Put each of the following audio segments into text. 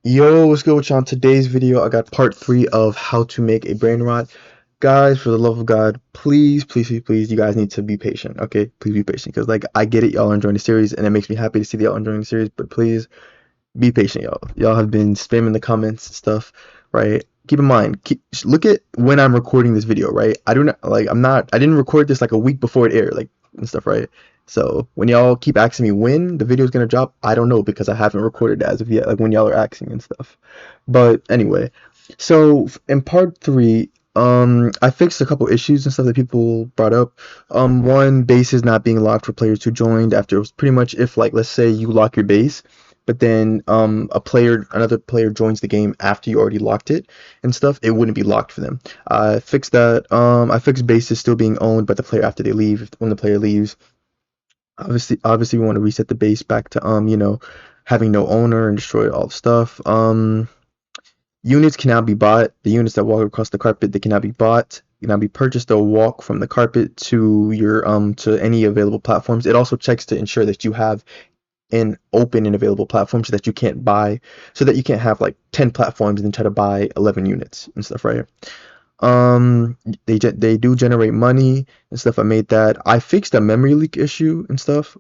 Yo, what's good with y'all? On today's video, I got part 3 of how to make a brain rot. Guys, for the love of God, please, please, please, please, you guys need to be patient, okay? Please be patient, because, like, I get it, y'all are enjoying the series, and it makes me happy to see that y'all are enjoying the series, but please, be patient, y'all. Y'all have been spamming the comments and stuff, right? Keep in mind, look at when I'm recording this video, right? I didn't record this, like, a week before it aired, like, and stuff, right? So when y'all keep asking me when the video is gonna drop, I don't know because I haven't recorded it as of yet, like when y'all are asking and stuff. But anyway, so in part 3, I fixed a couple issues and stuff that people brought up. One, bases not being locked for players who joined after. It was pretty much if, like, let's say you lock your base, but then another player joins the game after you already locked it and stuff, it wouldn't be locked for them. I fixed that. I fixed bases still being owned by the player after they leave. When the player leaves, obviously we want to reset the base back to having no owner and destroy all the stuff. Units cannot be bought. The units that walk across the carpet, they cannot be bought, cannot be purchased. They'll walk from the carpet to your to any available platforms. It also checks to ensure that you have an open and available platform, so that you can't have like 10 platforms and then try to buy 11 units and stuff, right? They do generate money and stuff. I made that. I fixed a memory leak issue and stuff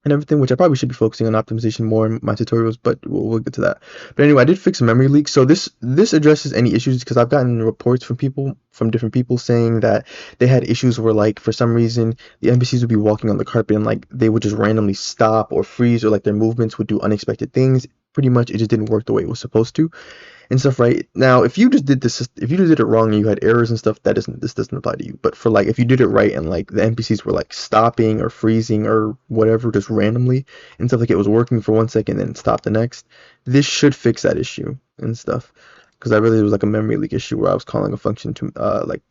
and everything, which I probably should be focusing on optimization more in my tutorials, but we'll get to that. But anyway, I did fix a memory leak. So this addresses any issues, because I've gotten reports from different people saying that they had issues where, like, for some reason the NPCs would be walking on the carpet and, like, they would just randomly stop or freeze, or like their movements would do unexpected things. Pretty much it just didn't work the way it was supposed to and stuff, right? Now, if you just did it wrong and you had errors and stuff, this doesn't apply to you. But for, like, if you did it right and, like, the NPCs were, like, stopping or freezing or whatever just randomly and stuff, like it was working for 1 second and then stopped the next, this should fix that issue and stuff. Because I really, it was like a memory leak issue where I was calling a function to like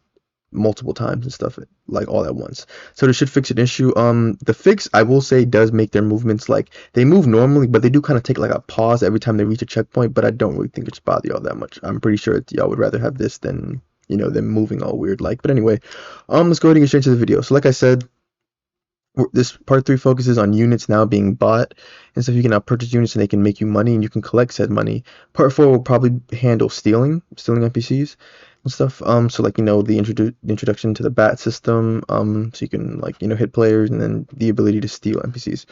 multiple times and stuff, like, all at once. So this should fix an issue. The fix, I will say, does make their movements, like, they move normally, but they do kind of take like a pause every time they reach a checkpoint. But I don't really think it should bother y'all that much. I'm pretty sure y'all would rather have this than, them moving all weird like. But anyway, let's go ahead and get straight into the video. So like I said, this part 3 focuses on units now being bought, and so you can now purchase units and they can make you money and you can collect said money. Part 4 will probably handle stealing NPCs and stuff. So, like, the introduction to the bat system, so you can, like, hit players, and then the ability to steal NPCs.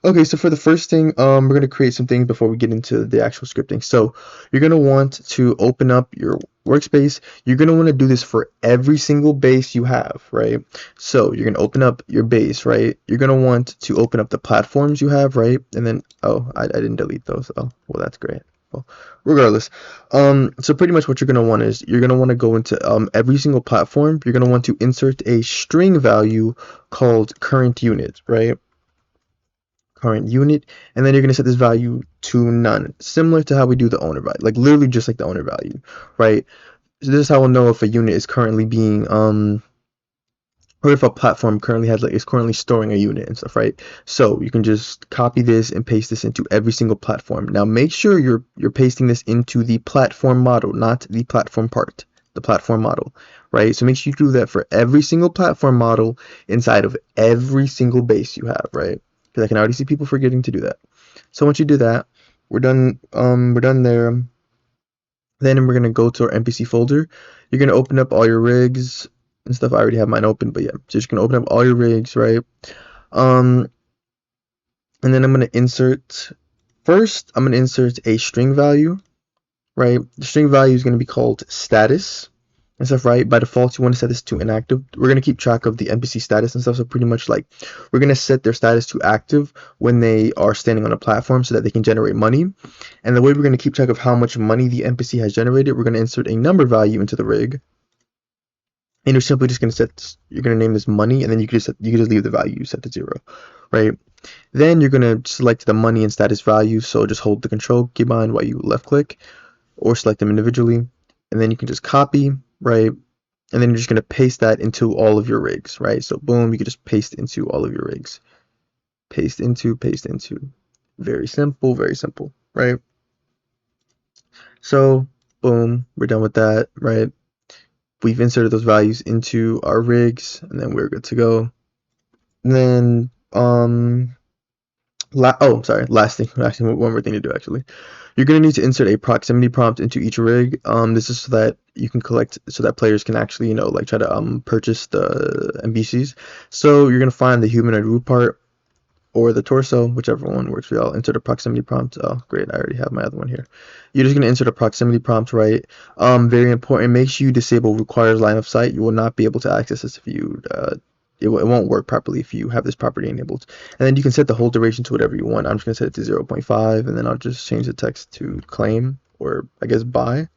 Okay, so for the first thing, we're gonna create some things before we get into the actual scripting. So you're gonna want to open up your workspace. You're gonna want to do this for every single base you have, right? So you're gonna open up your base, right? You're gonna want to open up the platforms you have, right? And then, oh, I didn't delete those. Oh, well, that's great. Well, regardless, so pretty much what you're gonna want is you're gonna want to go into every single platform. You're gonna want to insert a string value called current unit, right? Current unit, and then you're going to set this value to none, similar to how we do the owner value, like literally just like the owner value, right? So this is how we'll know if a unit is currently being or if a platform currently is currently storing a unit and stuff, right? So you can just copy this and paste this into every single platform. Now make sure you're pasting this into the platform model, not the platform part, the platform model, right? So make sure you do that for every single platform model inside of every single base you have, right? Because I can already see people forgetting to do that. So once you do that, we're done. We're done there. Then we're gonna go to our NPC folder. You're gonna open up all your rigs and stuff. I already have mine open, but yeah, so you're just gonna open up all your rigs, right? Um, and then I'm gonna insert. First, I'm gonna insert a string value, right? The string value is gonna be called status and stuff, right? By default, you want to set this to inactive. We're going to keep track of the NPC status and stuff, so pretty much, like, we're going to set their status to active when they are standing on a platform so that they can generate money. And the way we're going to keep track of how much money the NPC has generated, we're going to insert a number value into the rig. And you're simply just going to you're going to name this money, and then you can just leave the value set to 0, right? Then you're going to select the money and status value, so just hold the control key behind while you left click, or select them individually, and then you can just copy, right? And then you're just going to paste that into all of your rigs, right? So boom, you can just paste into all of your rigs. Paste into. Very simple, right? So boom, we're done with that, right? We've inserted those values into our rigs, and then we're good to go. And then Last thing, actually, one more thing to do. Actually, you're gonna need to insert a proximity prompt into each rig. This is so that you can collect, so that players can actually, like try to purchase the NPCs. So you're gonna find the humanoid root part or the torso, whichever one works for y'all. Insert a proximity prompt. Oh, great, I already have my other one here. You're just gonna insert a proximity prompt, right? Very important. Make sure you disable requires line of sight. You will not be able to access this if you it won't work properly if you have this property enabled. And then you can set the hold duration to whatever you want. I'm just gonna set it to 0.5, and then I'll just change the text to claim, or I guess buy.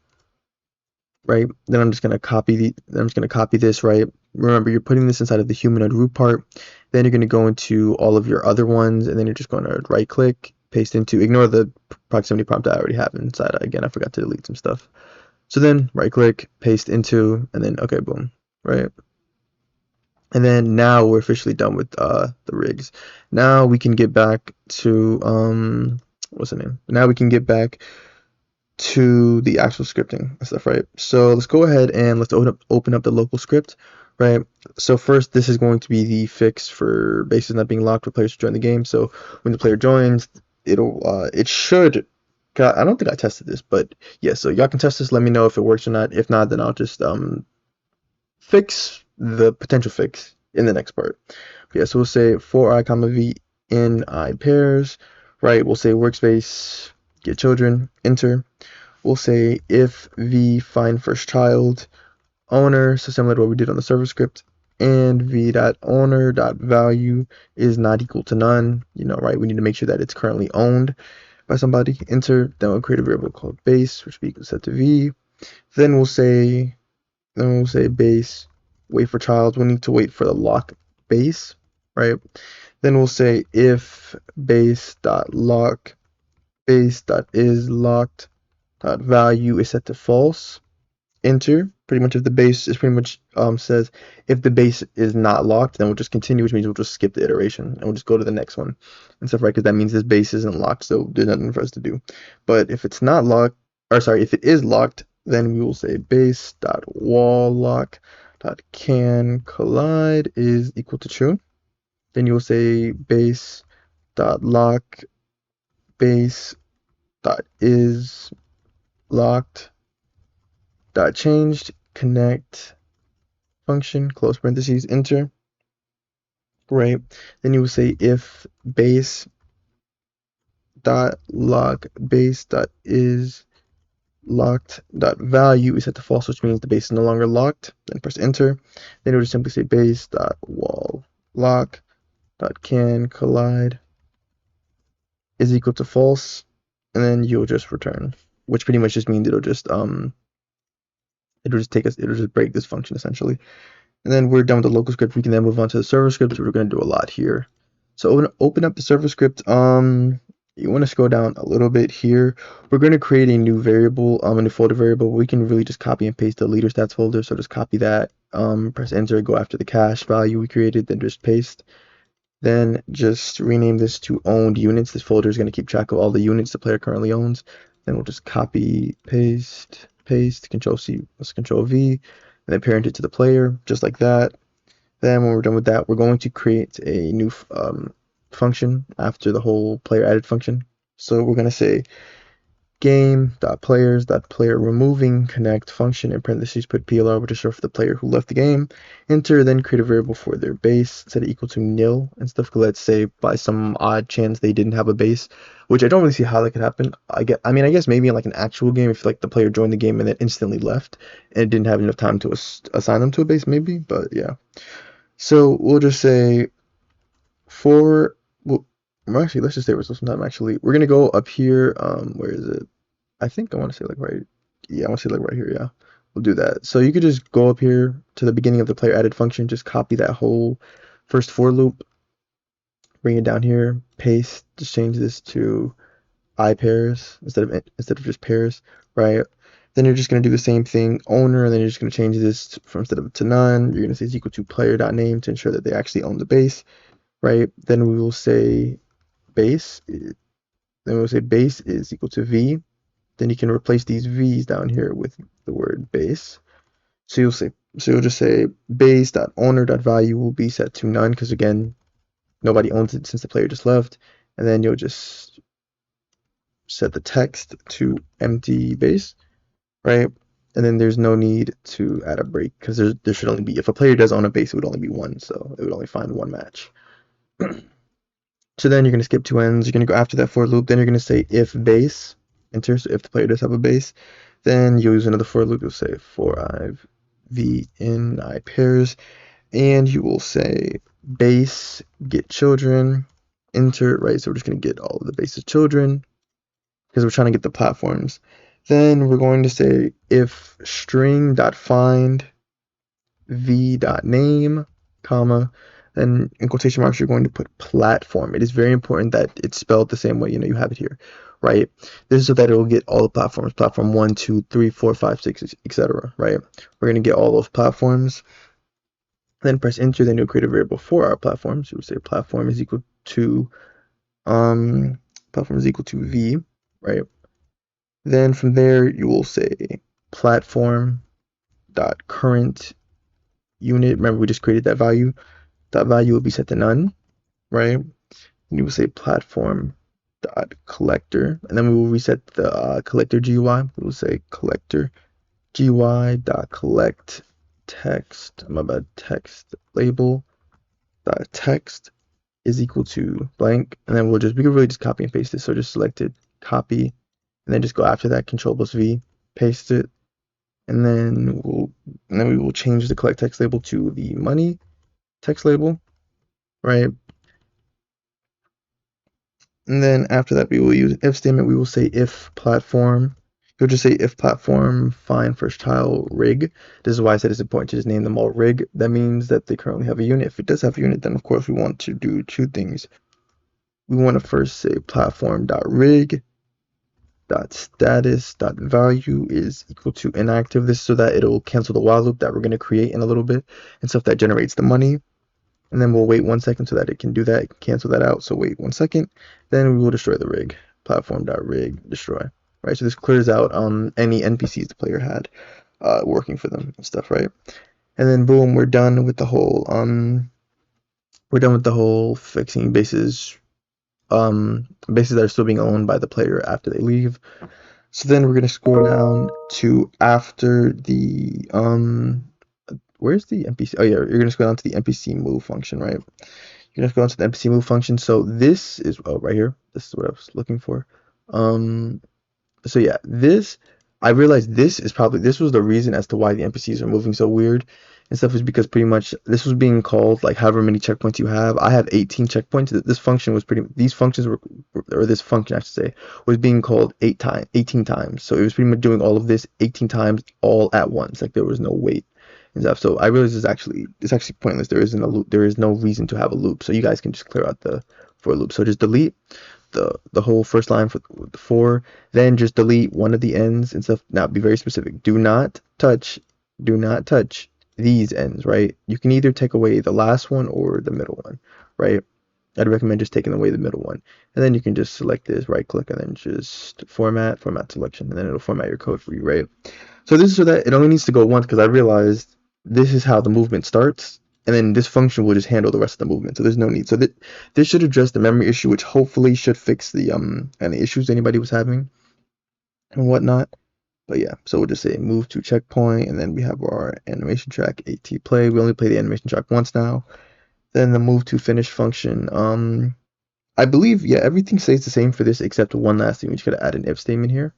Right, then I'm just gonna copy this, right? Remember, you're putting this inside of the humanoid root part. Then you're gonna go into all of your other ones, and then you're just gonna right click, paste into, ignore the proximity prompt I already have inside. Again, I forgot to delete some stuff. So then right click, paste into, and then okay, boom, right? And then now we're officially done with the rigs. Now we can get back to what's the name? Now we can get back to the actual scripting and stuff, right? So let's go ahead and let's open up the local script, right? So first, this is going to be the fix for bases not being locked for players to join the game. So when the player joins, it should. I don't think I tested this, but yeah. So y'all can test this. Let me know if it works or not. If not, then I'll just fix the potential fix in the next part. Yeah. So we'll say for I comma v in I pairs, right? We'll say workspace get children enter. We'll say if v find first child owner, so similar to what we did on the server script, and v.owner.value is not equal to none, right? We need to make sure that it's currently owned by somebody. Enter. Then we'll create a variable called base, which will be equal set to v. Then we'll say base wait for child. We'll need to wait for the lock base, right? Then we'll say if base.lock base.is locked value is set to false. Enter. Pretty much if the base is pretty much says if the base is not locked, then we'll just continue, which means we'll just skip the iteration and we'll just go to the next one and stuff, right? Because that means this base isn't locked, so there's nothing for us to do. But if it's not locked, or sorry, if it is locked, then we will say base.wall_lock.can collide is equal to true. Then you will say base.lock base.is locked dot changed connect function close parentheses enter, right? Then you will say if base dot lock base dot is locked dot value is set to false, which means the base is no longer locked. Then press enter. Then it would simply say base dot wall lock dot can collide is equal to false, and then you'll just return, which pretty much just means it'll just break this function essentially. And then we're done with the local script. We can then move on to the server script, which we're going to do a lot here. So open up the server script. You want to scroll down a little bit here. We're going to create a new variable, a new folder variable. We can really just copy and paste the leader stats folder. So just copy that, press enter, go after the cache value we created, then just paste. Then just rename this to owned units. This folder is going to keep track of all the units the player currently owns. Then we'll just copy, paste, Control C, Control V, and then parent it to the player, just like that. Then when we're done with that, we're going to create a new function after the whole player added function. So we're going to say game.players.player removing connect function in parentheses put PLR, which is short for the player who left the game. Enter, then create a variable for their base, set it equal to nil and stuff. Let's say by some odd chance they didn't have a base, which I don't really see how that could happen. I guess maybe in like an actual game, if like the player joined the game and then instantly left and it didn't have enough time to assign them to a base, maybe. But yeah. So we'll just say actually, let's just stay with some time. Actually, we're gonna go up here. Where is it? I think I want to say like right. Yeah, I want to say like right here. Yeah, we'll do that. So you could just go up here to the beginning of the player added function. Just copy that whole first for loop. Bring it down here. Paste. Just change this to I pairs instead of just pairs. Right. Then you're just gonna do the same thing, owner, and then you're just gonna change this from instead of to none. You're gonna say it's equal to player.name to ensure that they actually own the base. Right. Then we will say base. Then we'll say base is equal to v. Then you can replace these v's down here with the word base. So you'll just say base.owner.value will be set to none because again nobody owns it since the player just left. and then you'll just set the text to empty base, right? And then there's no need to add a break because there should only be, if a player does own a base, it would only be one, so it would only find one match. So then you're going to skip two ends, you're going to go after that for loop, then you're going to say if base, enter, so if the player does have a base, then you'll use another for loop, you'll say for I v in I pairs, and you will say base get children, enter, right? So we're just going to get all of the base of children because we're trying to get the platforms. Then we're going to say if string dot find v dot name, comma, then in quotation marks you're going to put platform. It is very important that it's spelled the same way, you have it here, right? This is so that it will get all the platforms, platform 1, 2, 3, 4, 5, 6, etc., right? We're going to get all those platforms. Then press enter, then you'll create a variable for our platforms. You will say platform is equal to v, right? Then from there you will say platform dot current unit. Remember, we just created that value. That value will be set to none, right? And you will say platform dot collector, and then we will reset the collector GUI. We will say collector GUI dot collect text. Text label dot text is equal to blank, and then we can really just copy and paste it. So just select it, copy, and then just go after that, Control plus V, paste it, and then we will change the collect text label to the money text label, right? And then after that, we will use if statement. We will say if platform. You'll just say if platform find first child rig. This is why I said it's important to just name them all rig. That means that they currently have a unit. If it does have a unit, then of course we want to do two things. We want to first say platform.rig .status.value is equal to inactive. This is so that it'll cancel the while loop that we're going to create in a little bit and stuff that generates the money. And then we'll wait 1 second so that it can do that, cancel that out. So wait 1 second, then we will destroy the rig, platform.rig destroy, right? So this clears out any NPCs the player had working for them and stuff, right? And then boom, we're done with the whole fixing bases that are still being owned by the player after they leave. So then we're gonna scroll down to after the where's the NPC? Oh yeah, you're gonna scroll down to the NPC move function, right? You're gonna go into the NPC move function. So this is right here. This is what I was looking for. So yeah, I realized this was the reason as to why the NPCs are moving so weird and stuff, is because pretty much this was being called like however many checkpoints you have. I have 18 checkpoints. This function was this function I should say was being called 18 times. So it was pretty much doing all of this 18 times all at once. Like there was no wait and stuff. So I realized it's actually pointless. There isn't a loop. There is no reason to have a loop. So you guys can just clear out the for loop. So just delete the whole first line for the for, then just delete one of the ends and stuff. Now be very specific. Do not touch these ends, right? You can either take away the last one or the middle one, right? I'd recommend just taking away the middle one, and then you can just select this, right click, and then just format selection, and then it'll format your code for you, right? So this is so that it only needs to go once, because I realized this is how the movement starts, and then this function will just handle the rest of the movement. So there's no need. So this should address the memory issue, which hopefully should fix the any issues anybody was having and whatnot. But yeah, so we'll just say move to checkpoint, and then we have our animation track AT play. We only play the animation track once now. Then the move to finish function. I believe, yeah, everything stays the same for this except one last thing. We just gotta add an if statement here,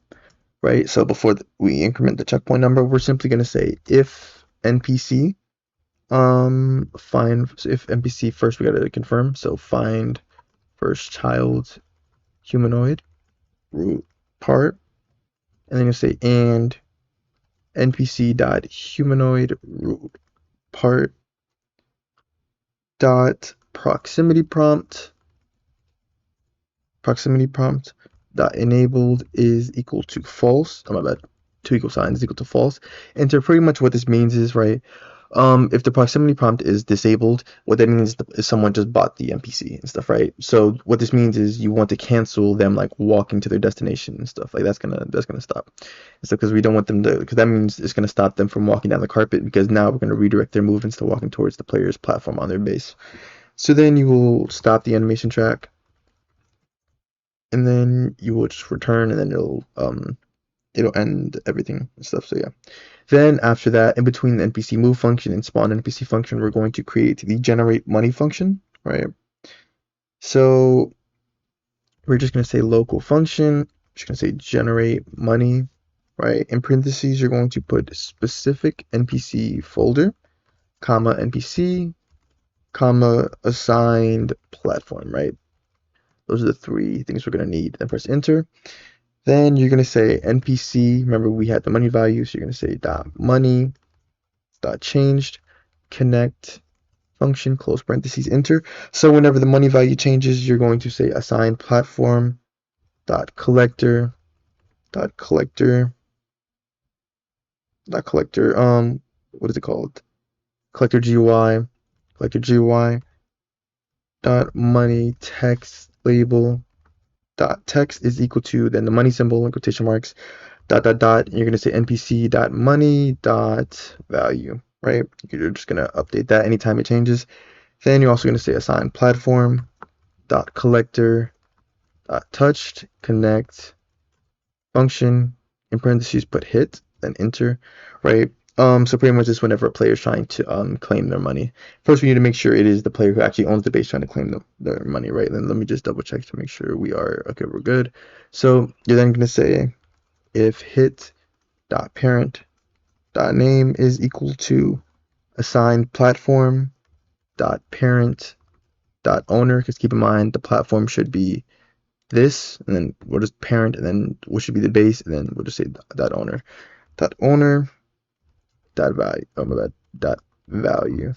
right? So before we increment the checkpoint number, we're simply gonna say if NPC find, so if NPC first, we gotta confirm. So find first child humanoid root part, and then you say and NPC dot humanoid root part dot proximity prompt dot enabled is equal to false. Oh my bad. Two equal signs is equal to false. And so pretty much what this means is, right, if the proximity prompt is disabled, what that means is someone just bought the NPC and stuff, right? So what this means is you want to cancel them like walking to their destination and stuff. Like that's gonna stop. So because we don't want them to, because that means it's gonna stop them from walking down the carpet, because now we're gonna redirect their movements to walking towards the player's platform on their base. So then you will stop the animation track. and then you will just return, and then it'll end everything and stuff. So yeah. Then after that, in between the NPC move function and spawn NPC function, we're going to create the generate money function, right? So we're just going to say local function, just going to say generate money, right? In parentheses, you're going to put specific NPC folder, comma NPC, comma assigned platform, right? Those are the three things we're going to need. Then press enter. Then you're going to say NPC. Remember, we had the money value, so you're going to say dot money dot changed connect function close parentheses enter. So whenever the money value changes, you're going to say assign platform dot collector dot collector dot collector what is it called, collector GUI dot money text label dot text is equal to then the money symbol in quotation marks dot dot dot, and you're going to say npc dot money dot value, right? You're just going to update that anytime it changes. Then you're also going to say assign platform dot collector dot touched connect function in parentheses put hit then enter, right? So pretty much this whenever a player is trying to claim their money. First, we need to make sure it is the player who actually owns the base trying to claim their money, right? Then let me just double check to make sure we are okay. We're good. So you're then going to say if hit dot parent dot name is equal to assigned platform dot parent dot owner, because keep in mind the platform should be this, and then we'll just parent, and then what should be the base, and then we'll just say dot owner dot value. Oh my bad, dot value.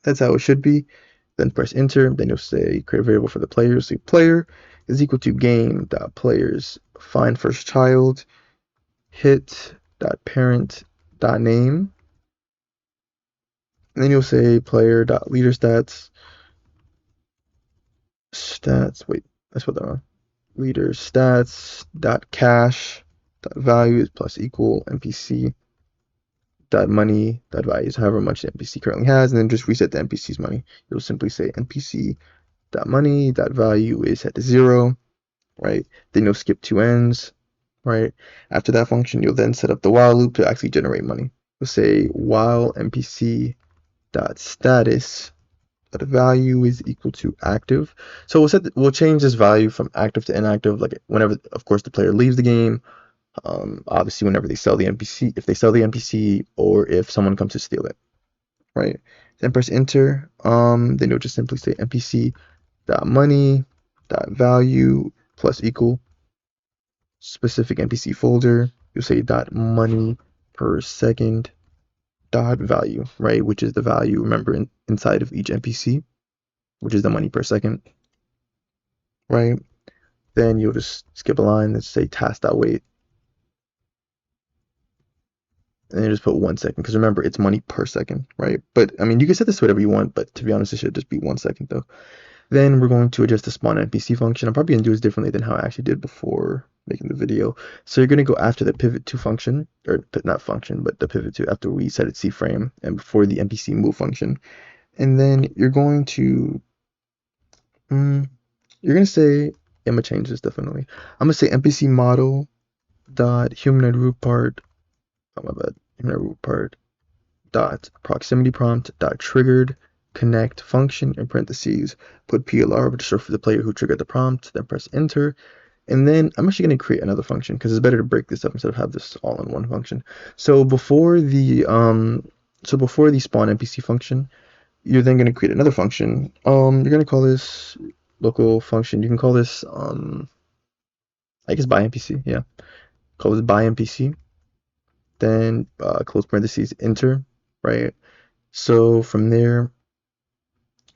That's how it should be. Then press enter. Then you'll say create a variable for the player. So player is equal to game dot players find first child hit dot parent dot name. And then you'll say player dot leader stats. Wait, I spelled that wrong. Leader stats dot cash dot values plus equal NPC dot money dot values, however much the NPC currently has, and then just reset the NPC's money. You'll simply say NPC dot money dot value is set to 0, right? Then you'll skip two ends, right? After that function, you'll then set up the while loop to actually generate money. You'll say while NPC dot status dot value is equal to active. So we'll change this value from active to inactive, like whenever, of course, the player leaves the game. Obviously, whenever they sell the NPC, if they sell the NPC, or if someone comes to steal it, right? Then press enter. Then you'll just simply say NPC dot money dot value plus equal specific NPC folder. You'll say dot money per second dot value, right? Which is the value, remember, inside of each NPC, which is the money per second, right? Then you'll just skip a line and say task.wait. And then just put 1 second, because remember, it's money per second, right? But I mean, you can set this to whatever you want, but to be honest, it should just be 1 second though. Then we're going to adjust the spawn NPC function. I'm probably going to do this differently than how I actually did before making the video. So you're going to go after the pivot to function, or not function, but the pivot to after we set it C frame and before the NPC move function. And then you're going to say, I'm gonna change this definitely. I'm gonna say NPC model dot humanoid root part. Oh my bad. Humanoid root part dot proximity prompt dot triggered connect function in parentheses put PLR, which is for the player who triggered the prompt. Then press enter. And then I'm actually going to create another function because it's better to break this up instead of have this all in one function. So before the spawn NPC function, you're then going to create another function. You're going to call this local function. You can call this I guess by NPC. Yeah, call this by NPC. Then close parentheses enter, right? So from there,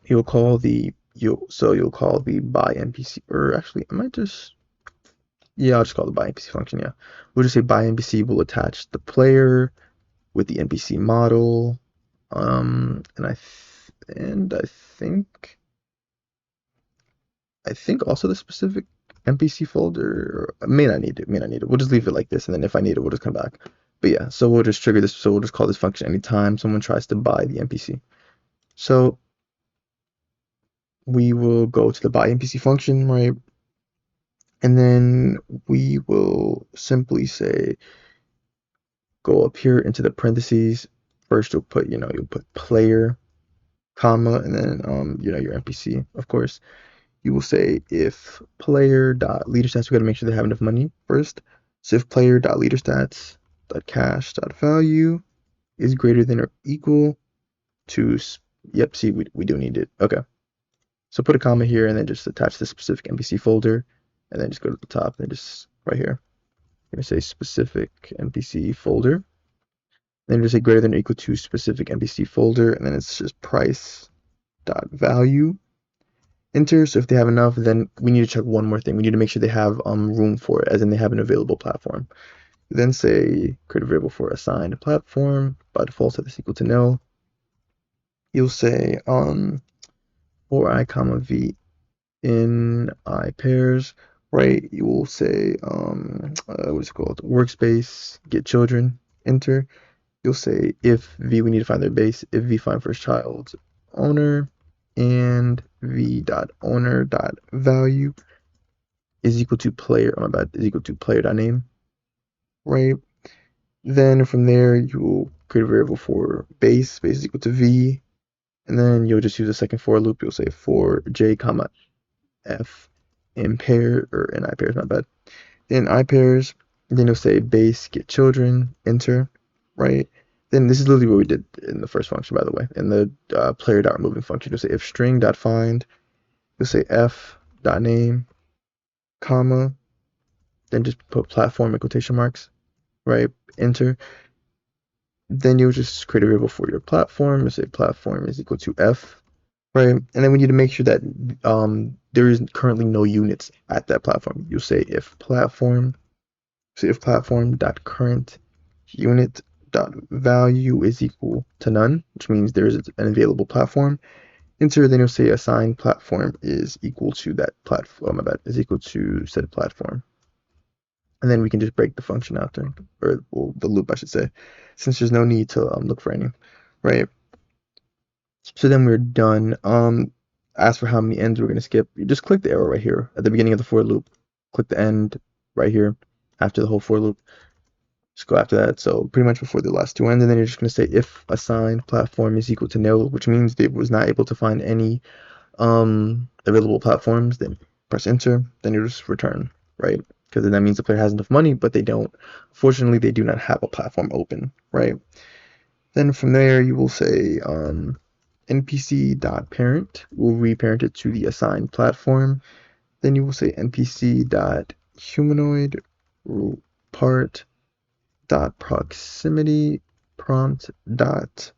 you'll call the by NPC, or actually I might just, yeah, I'll just call the by NPC function. Yeah, we'll just say by NPC will attach the player with the NPC model, and I think also the specific NPC folder. May not need it. We'll just leave it like this, and then if I need it, we'll just come back. But yeah, so we'll just trigger this. So we'll just call this function anytime someone tries to buy the NPC. So we will go to the buy NPC function, right? And then we will simply say, go up here into the parentheses. First, you'll put, you'll put player, comma, and then, your NPC, of course. You will say if player dot leader stats, we got to make sure they have enough money first. So if player dot leader stats dot cash dot value is greater than or equal to, yep, see, we do need it. Okay. So put a comma here and then just attach the specific NPC folder and then just go to the top and just right here. You're going to say specific NPC folder. Then just say greater than or equal to specific NPC folder, and then it's just price dot value. Enter. So if they have enough, then we need to check one more thing. We need to make sure they have room for it, as in they have an available platform. Then say create a variable for assigned platform. By default, set this equal to nil. You'll say for I comma v in I pairs, right? You will say what is it called? Workspace get children. Enter. You'll say if v, we need to find their base. If v find first child owner, and v dot owner dot value is equal to player. Oh my bad, is equal to player dot name, right? Then from there you will create a variable for base. Base is equal to v, and then you'll just use a second for loop. You'll say for j comma f in pair or in I pairs. My bad. In I pairs, then you'll say base get children. Enter, right? Then this is literally what we did in the first function, by the way. In the player.removing function, you'll say if string.find, you'll say f.name, comma, then just put platform in quotation marks, right? Enter. Then you'll just create a variable for your platform. You'll say platform is equal to f, right? And then we need to make sure that there is currently no units at that platform. You'll say if platform dot current unit dot value is equal to none, which means there is an available platform. Enter. Then you'll say assigned platform is equal to that platform. My bad, is equal to said platform. And then we can just break the function out there, or well, the loop, I should say, since there's no need to look for any, right? So then we're done. As for how many ends we're gonna skip, you just click the arrow right here at the beginning of the for loop. Click the end right here after the whole for loop. Just go after that. So pretty much before the last two ends, and then you're just gonna say if assigned platform is equal to nil, which means it was not able to find any available platforms. Then press enter. Then you just return, right? Because then that means the player has enough money, but they don't. Fortunately, they do not have a platform open, right? Then from there, you will say npc.parent will reparent it to the assigned platform. Then you will say npc.humanoid part dot proximity prompt dot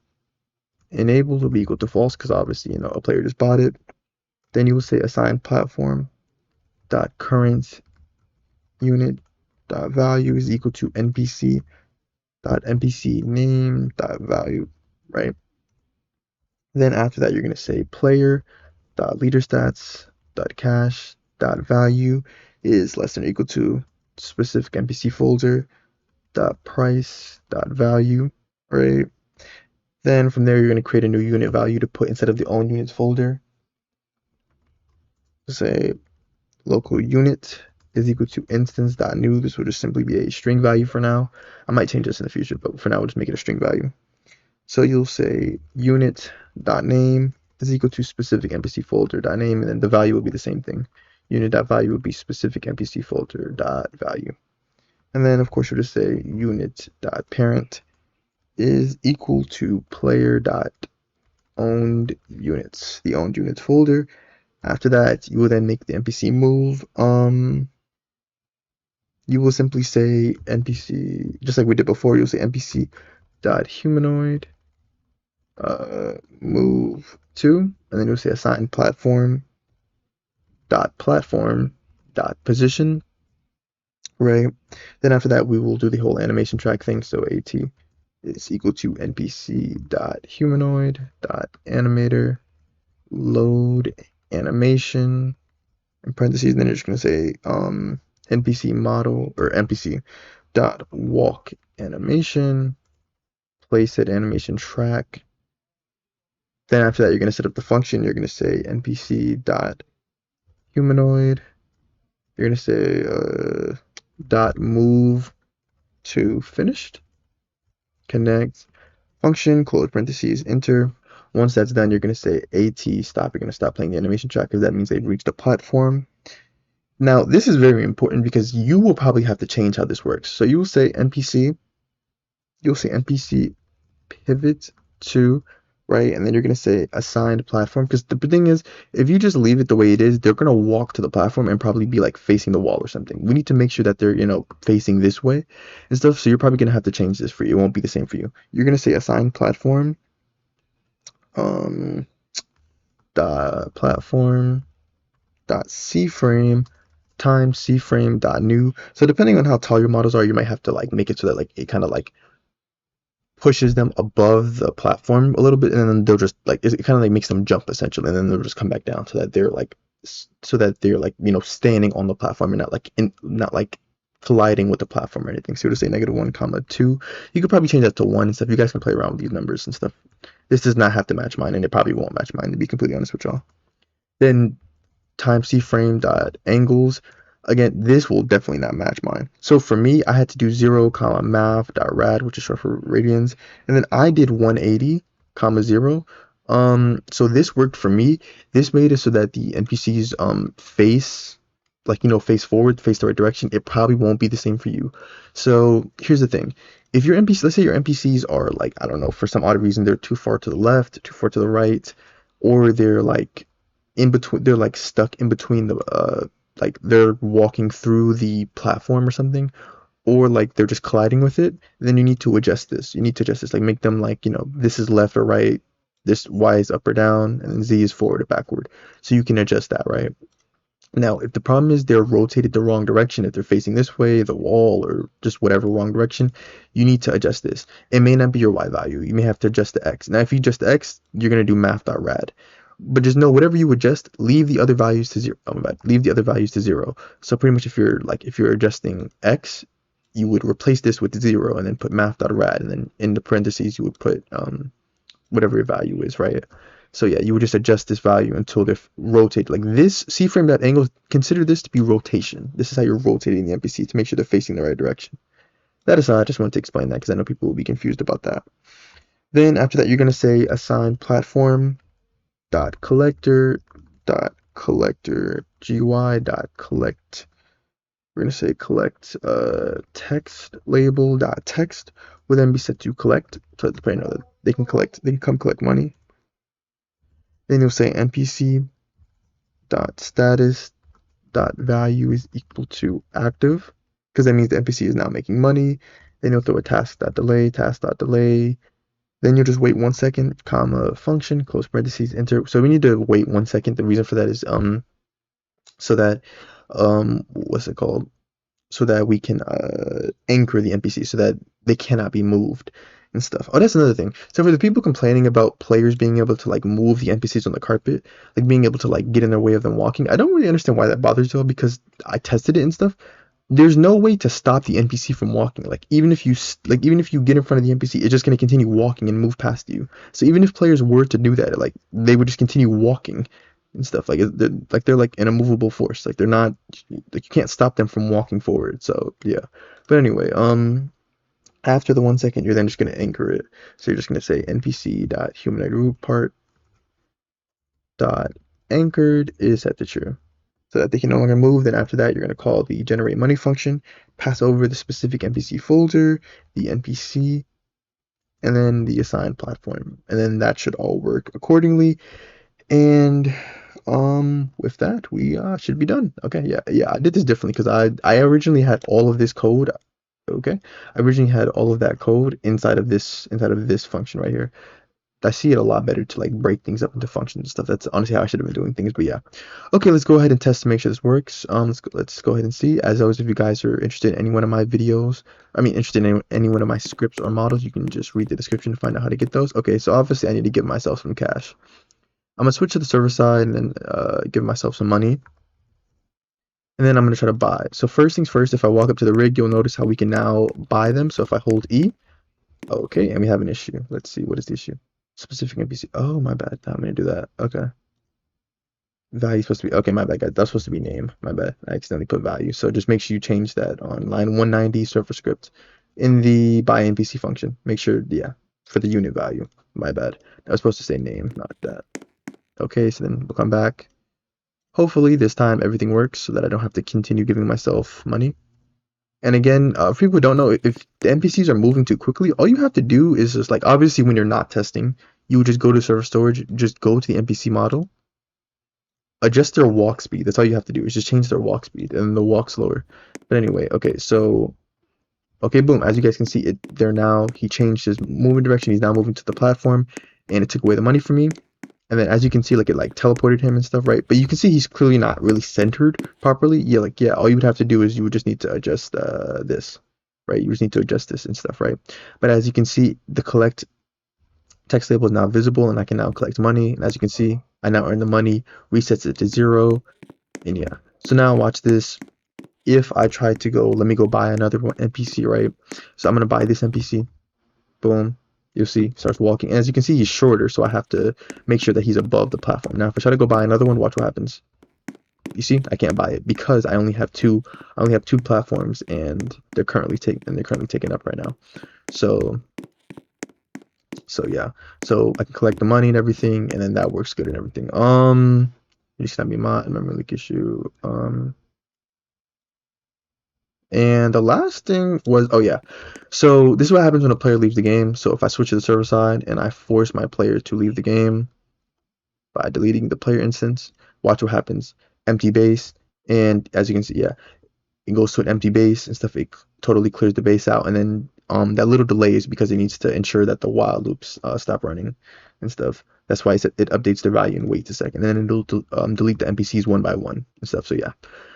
enable will be equal to false because obviously a player just bought it. Then you will say assigned platform dot current unit dot value is equal to npc dot npc name dot value, right? Then after that, you're going to say player dot leader stats dot cache dot value is less than or equal to specific npc folder dot price dot value, right? Then from there, you're going to create a new unit value to put instead of the own units folder. Say local unit is equal to instance.new. This will just simply be a string value for now. I might change this in the future, but for now, we'll just make it a string value. So you'll say unit.name is equal to specific NPC folder.name, and then the value will be the same thing. Unit.value will be specific NPC folder.value. And then, of course, you'll just say unit.parent is equal to player.owned units, the owned units folder. After that, you will then make the NPC move. You will simply say NPC, just like we did before, you'll say NPC.humanoid move to, and then you'll say assigned platform dot position, right? Then after that, we will do the whole animation track thing. So at is equal to npc.humanoid.animator load animation in parentheses, and then you're just going to say npc model or npc dot walk animation place at animation track. Then after that, you're going to set up the function. You're going to say npc dot humanoid you're gonna say dot move to finished, connect function, close parentheses, enter. Once that's done, you're gonna say at stop. You're gonna stop playing the animation track because that means they've reached a platform. Now, this is very important because you will probably have to change how this works. So you will say NPC, you'll say NPC pivot to, right? And then you're going to say assigned platform. Because the thing is, if you just leave it the way it is, they're going to walk to the platform and probably be like facing the wall or something. We need to make sure that they're, facing this way and stuff. So you're probably going to have to change this for you. It won't be the same for you. You're going to say assigned platform, um, dot platform, dot C-frame, times C-frame dot new. So depending on how tall your models are, you might have to like make it so that like it kind of like pushes them above the platform a little bit, and then they'll just like it kind of like makes them jump essentially, and then they'll just come back down so that they're like standing on the platform and not like colliding with the platform or anything. So you'll just say -1, 2. You could probably change that to 1 and stuff. You guys can play around with these numbers and stuff. This does not have to match mine, and it probably won't match mine, to be completely honest with y'all. Then time C-frame dot angles. Again, this will definitely not match mine. So for me, I had to do 0, math dot rad, which is short for radians, and then I did 180, 0. So this worked for me. This made it so that the NPCs face face forward, face the right direction. It probably won't be the same for you. So here's the thing. If your NPC, let's say your NPCs are like, I don't know, for some odd reason, they're too far to the left, too far to the right, or they're like in between, they're like stuck in between like they're walking through the platform or something, or like they're just colliding with it, then you need to adjust this. You need to adjust this, like make them like, this is left or right, this Y is up or down, and then Z is forward or backward. So you can adjust that, right? Now, if the problem is they're rotated the wrong direction, if they're facing this way, the wall, or just whatever wrong direction, you need to adjust this. It may not be your Y value. You may have to adjust the X. Now, if you adjust the X, you're going to do math.rad. But just know whatever you adjust, leave the other values to zero. Oh my bad. Leave the other values to 0. So pretty much if you're adjusting X, you would replace this with 0 and then put math.rad, and then in the parentheses you would put whatever your value is, right? So yeah, you would just adjust this value until they're rotated. Like this C-frame.angle, consider this to be rotation. This is how you're rotating the NPC to make sure they're facing the right direction. That aside, I just wanted to explain that because I know people will be confused about that. Then after that, you're going to say assign platform dot collector GUI dot collect. We're going to say collect text label dot text will then be set to collect. So let the player know that they can come collect money. Then you'll say NPC dot status dot value is equal to active, because that means the NPC is now making money. Then you'll throw a task dot delay. Then you'll just wait 1 second, comma function, close parentheses, enter. So we need to wait 1 second. The reason for that is so that what's it called? So that we can anchor the NPC so that they cannot be moved and stuff. Oh, that's another thing. So for the people complaining about players being able to like move the NPCs on the carpet, like being able to like get in their way of them walking, I don't really understand why that bothers you all, because I tested it and stuff. There's no way to stop the NPC from walking. Like even if you get in front of the NPC, it's just going to continue walking and move past you. So even if players were to do that, like they would just continue walking and stuff. Like they're like an immovable force. Like they're not, like you can't stop them from walking forward. So yeah. But anyway, after the 1 second, you're then just going to anchor it. So you're just going to say npc.humanoid root part dot anchored is set to true, so that they can no longer move. Then after that, you're going to call the generate money function, pass over the specific NPC folder, the NPC, and then the assigned platform. And then that should all work accordingly. And with that, we should be done. Okay, yeah, I did this differently because I originally had all of this code. Okay, I originally had all of that code inside of this function right here. I see it a lot better to like break things up into functions and stuff. That's honestly how I should have been doing things. But yeah, okay, let's go ahead and test to make sure this works. Let's go ahead and see. As always, if you guys are interested in any one of my videos, interested in any one of my scripts or models, you can just read the description to find out how to get those. Okay, so obviously I need to give myself some cash. I'm gonna switch to the server side and then give myself some money. And then I'm going to try to buy. So first things first, if I walk up to the rig, you'll notice how we can now buy them. So if I hold E, okay, and we have an issue. Let's see, what is the issue? Specific NPC. Oh, my bad. I'm going to do that. Okay. Value supposed to be okay. My bad, guys. That's supposed to be name. My bad. I accidentally put value. So just make sure you change that on line 190 server script in the buy NPC function. Make sure, yeah, for the unit value. My bad. I was supposed to say name, not that. Okay, so then we'll come back. Hopefully this time everything works so that I don't have to continue giving myself money. And again, for people who don't know, if the NPCs are moving too quickly, all you have to do is just like obviously when you're not testing, you would just go to server storage, just go to the NPC model, adjust their walk speed. That's all you have to do is just change their walk speed and they'll walk slower. But anyway, okay, so okay, boom. As you guys can see, he changed his moving direction. He's now moving to the platform, and it took away the money from me. And then as you can see, like it like teleported him and stuff, right? But you can see he's clearly not really centered properly. Yeah, like yeah, all you would have to do is you would just need to adjust this, right? You just need to adjust this and stuff, right? But as you can see, the collect text label is now visible, and I can now collect money. And as you can see, I now earn the money, resets it to 0, and yeah. So now watch this. If I try to go, let me go buy another one NPC, right? So I'm gonna buy this NPC. Boom. You'll see, starts walking. And as you can see, he's shorter, so I have to make sure that he's above the platform. Now, if I try to go buy another one, watch what happens. You see, I can't buy it because I only have two. I only have two platforms, and they're currently taken up right now. So yeah. So I can collect the money and everything, and then that works good and everything. You just not be mod and memory leak issue. And the last thing was, oh yeah, so this is what happens when a player leaves the game. So if I switch to the server side and I force my player to leave the game by deleting the player instance, watch what happens. Empty base, and as you can see, yeah, it goes to an empty base and stuff. It totally clears the base out, and then that little delay is because it needs to ensure that the while loops stop running and stuff. That's why it updates their value and waits a second, and then it'll delete the NPCs one by one and stuff. So yeah,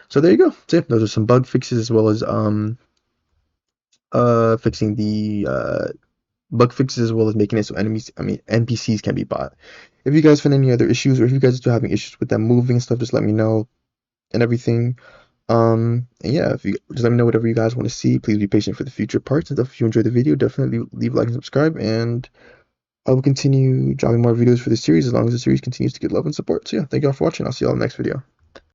so there you go. So yeah, those are some bug fixes as well as fixing the bug fixes as well as making it so NPCs can be bought. If you guys find any other issues, or if you guys are still having issues with them moving and stuff, just let me know and everything. And yeah, if you just let me know whatever you guys want to see. Please be patient for the future parts and stuff. If you enjoyed the video, definitely leave a like and subscribe, and I will continue dropping more videos for this series as long as the series continues to get love and support. So yeah, thank you all for watching. I'll see you all in the next video.